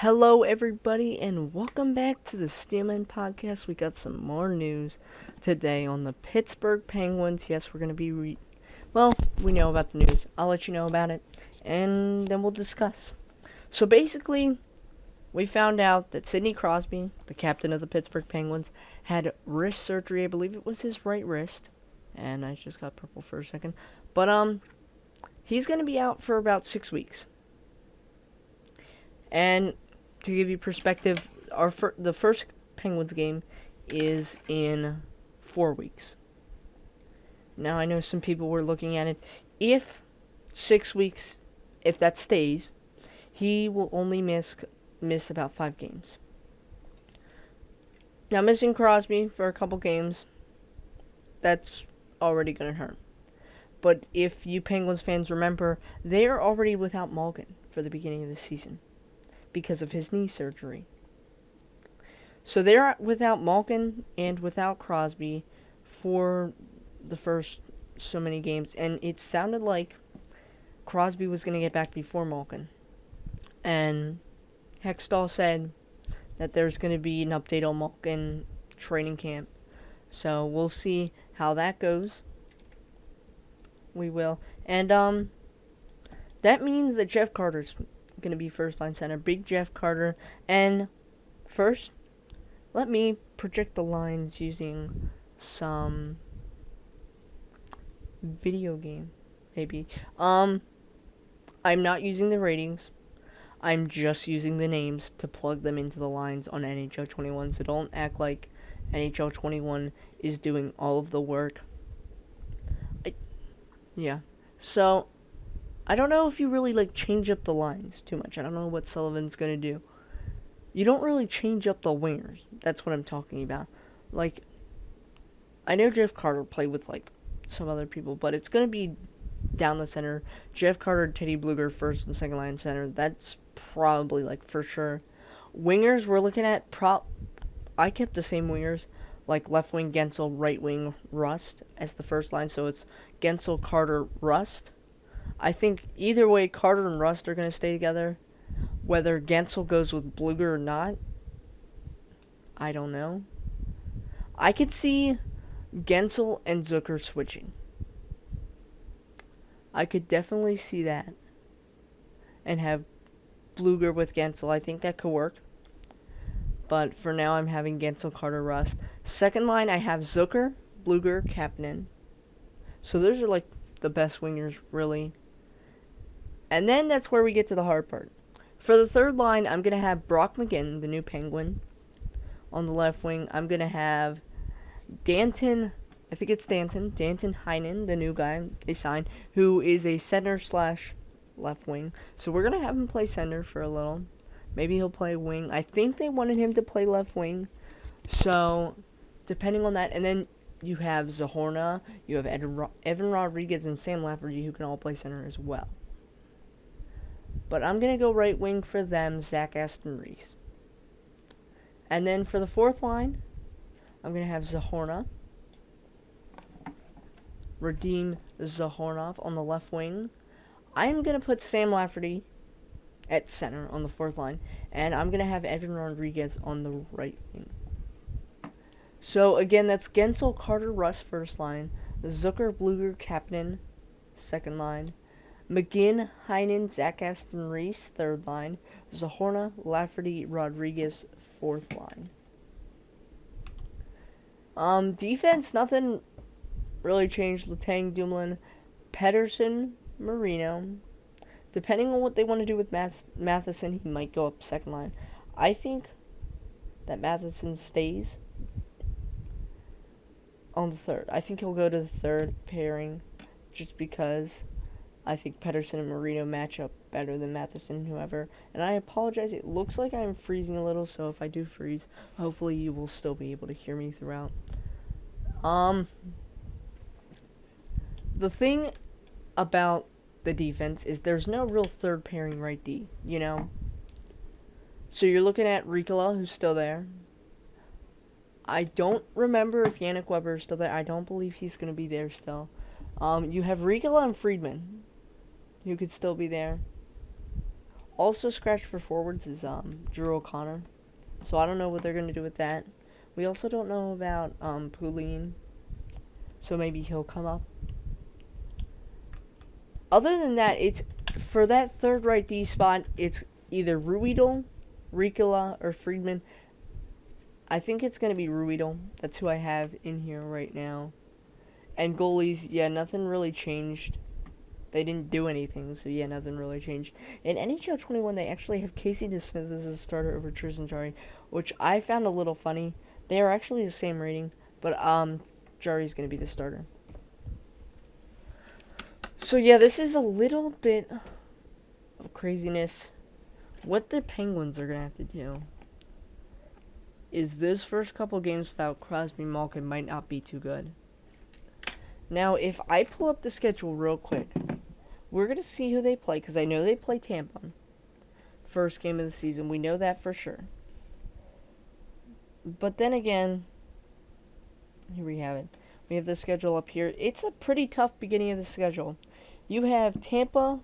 Hello, everybody, and welcome back to the Steelman Podcast. We got some more news today on the Pittsburgh Penguins. Yes, we're going to be we know about the news. I'll let you know about it, and then we'll discuss. So basically, we found out that Sidney Crosby, the captain of the Pittsburgh Penguins, had wrist surgery. I believe it was his right wrist, and I just got purple for a second. But he's going to be out for about 6 weeks. And to give you perspective, the first Penguins game is in 4 weeks. Now, I know some people were looking at it. If 6 weeks, if that stays, he will only miss about 5 games. Now, missing Crosby for a couple games, that's already going to hurt. But if you Penguins fans remember, they are already without Malkin for the beginning of the season because of his knee surgery. So they're without Malkin and without Crosby for the first so many games, and it sounded like Crosby was going to get back before Malkin. And Hextall said that there's going to be an update on Malkin training camp. So we'll see how that goes. We will. And that means that Jeff Carter's going to be first line center. Big Jeff Carter. And first, let me project the lines using some video game, maybe. I'm not using the ratings. I'm just using the names to plug them into the lines on NHL 21. So don't act like NHL 21 is doing all of the work. Yeah. So I don't know if you really change up the lines too much. I don't know what Sullivan's gonna do. You don't really change up the wingers. That's what I'm talking about. I know Jeff Carter played with some other people, but it's gonna be down the center. Jeff Carter, Teddy Bluger, first and second line center. That's probably for sure. Wingers we're looking at I kept the same wingers, left wing Gensel, right wing Rust as the first line. So it's Gensel, Carter, Rust. I think either way, Carter and Rust are going to stay together. Whether Gensel goes with Bluger or not, I don't know. I could see Gensel and Zucker switching. I could definitely see that. And have Bluger with Gensel. I think that could work. But for now, I'm having Gensel, Carter, Rust. Second line, I have Zucker, Bluger, Kapanen. So those are the best wingers, really. And then that's where we get to the hard part. For the third line, I'm going to have Brock McGinn, the new Penguin, on the left wing. I'm going to have Danton Heinen, the new guy they signed, who is a center/left wing. So we're going to have him play center for a little. Maybe he'll play wing. I think they wanted him to play left wing. So, depending on that. And then you have Zahorna, you have Evan Rodriguez, and Sam Lafferty, who can all play center as well. But I'm going to go right wing for them, Zach Aston Reese. And then for the fourth line, I'm going to have Zahorna. Radim Zahornov on the left wing. I'm going to put Sam Lafferty at center on the fourth line. And I'm going to have Evan Rodriguez on the right wing. So, again, that's Gensel, Carter, Rust, first line. Zucker, Bluger, Kapanen, second line. McGinn, Heinen, Zach Aston Reese, third line. Zahorna, Lafferty, Rodriguez, fourth line. Defense, nothing really changed. Letang, Dumoulin, Pedersen, Marino. Depending on what they want to do with Matheson, he might go up second line. I think that Matheson stays on the third. I think he'll go to the third pairing just because I think Pedersen and Marino match up better than Matheson and whoever. And I apologize, it looks like I'm freezing a little, so if I do freeze, hopefully you will still be able to hear me throughout. The thing about the defense is there's no real third pairing right D, So you're looking at Ricola, who's still there. I don't remember if Yannick Weber is still there. I don't believe he's going to be there still. You have Ricola and Friedman, who could still be there. Also scratched for forwards is Drew O'Connor. So I don't know what they're going to do with that. We also don't know about Poulin. So maybe he'll come up. Other than that, it's for that third right D spot, it's either Ruidel, Ricola, or Friedman. I think it's going to be Ruidel. That's who I have in here right now. And goalies, yeah, nothing really changed. They didn't do anything, so yeah, nothing really changed. In NHL 21, they actually have Casey DeSmith as a starter over Tristan Jarry, which I found a little funny. They are actually the same rating, but Jarry's going to be the starter. So yeah, this is a little bit of craziness. What the Penguins are going to have to do is this first couple games without Crosby Malkin might not be too good. Now, if I pull up the schedule real quick, we're going to see who they play, because I know they play Tampa. First game of the season. We know that for sure. But then again, here we have it. We have the schedule up here. It's a pretty tough beginning of the schedule. You have Tampa,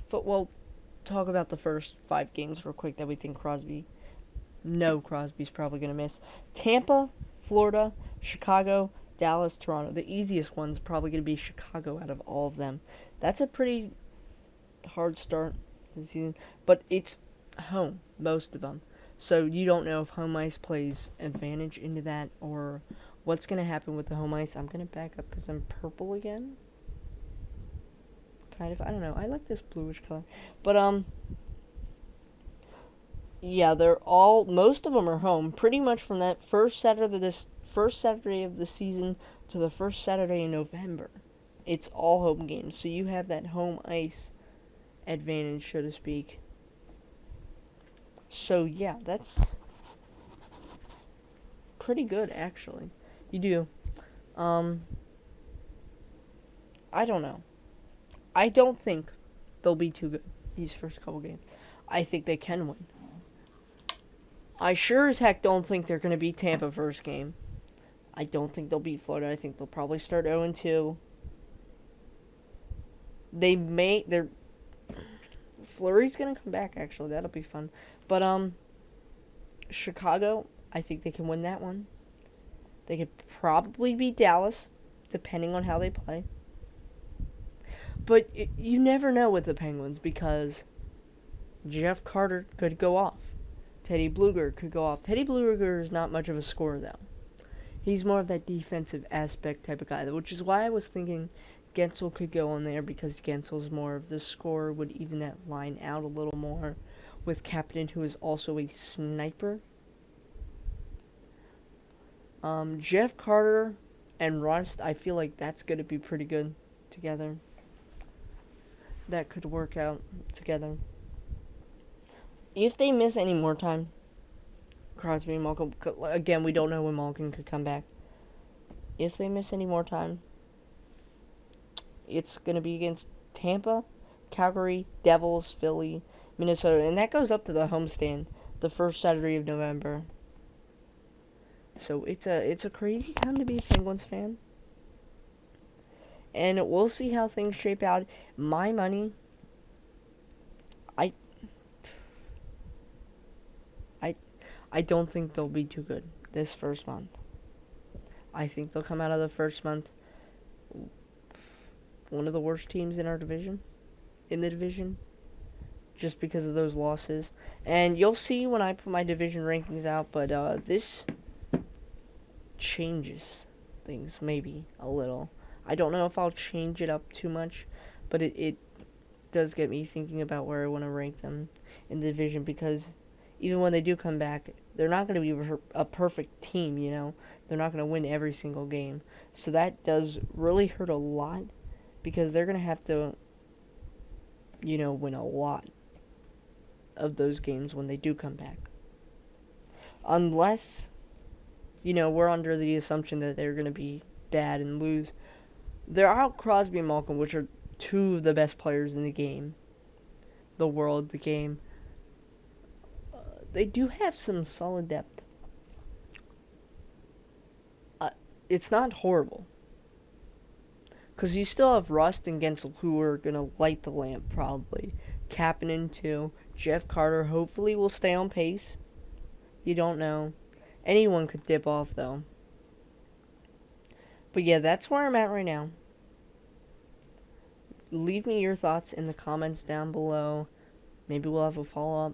but we'll talk about the first 5 games real quick that we think Crosby's probably going to miss. Tampa, Florida, Chicago, Dallas, Toronto. The easiest one's probably going to be Chicago out of all of them. That's a pretty hard start to the season, but it's home, most of them. So you don't know if home ice plays advantage into that or what's going to happen with the home ice. I'm going to back up because I'm purple again. Kind of, I don't know. I like this bluish color. But, yeah, most of them are home pretty much from that first Saturday of the season to the first Saturday in November. It's all home games, so you have that home ice advantage, so to speak. So yeah, that's pretty good, actually. You do. I don't know. I don't think they'll be too good these first couple games. I think they can win. I sure as heck don't think they're going to beat Tampa first game. I don't think they'll beat Florida. I think they'll probably start 0-2. Fleury's gonna come back, actually. That'll be fun. But, Chicago, I think they can win that one. They could probably beat Dallas, depending on how they play. But you never know with the Penguins, because Jeff Carter could go off. Teddy Blueger could go off. Teddy Blueger is not much of a scorer, though. He's more of that defensive aspect type of guy, which is why I was thinking Gensel could go on there, because Gensel's more of the scorer, would even that line out a little more with Captain, who is also a sniper. Jeff Carter and Rust, I feel like that's going to be pretty good together. That could work out together. If they miss any more time, Crosby and Malkin, again, we don't know when Malkin could come back. If they miss any more time, it's going to be against Tampa, Calgary, Devils, Philly, Minnesota, and that goes up to the homestand the first Saturday of November. So it's a crazy time to be a Penguins fan. And we'll see how things shape out. My money, I don't think they'll be too good this first month. I think they'll come out of the first month one of the worst teams in the division, just because of those losses. And you'll see when I put my division rankings out, but this changes things maybe a little. I don't know if I'll change it up too much, but it does get me thinking about where I want to rank them in the division, because even when they do come back, they're not going to be a perfect team, you know. They're not going to win every single game. So that does really hurt a lot, because they're going to have to, you know, win a lot of those games when they do come back. Unless, you know, we're under the assumption that they're going to be bad and lose. They're out Crosby and Malkin, which are two of the best players in the game. The world, the game. They do have some solid depth. It's not horrible. Because you still have Rust and Gensel, who are going to light the lamp, probably. Kapanen, too. Jeff Carter hopefully will stay on pace. You don't know. Anyone could dip off, though. But yeah, that's where I'm at right now. Leave me your thoughts in the comments down below. Maybe we'll have a follow-up.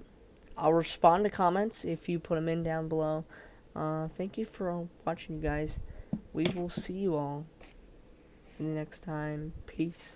I'll respond to comments if you put them in down below. Thank you for watching, you guys. We will see you all in the next time. Peace.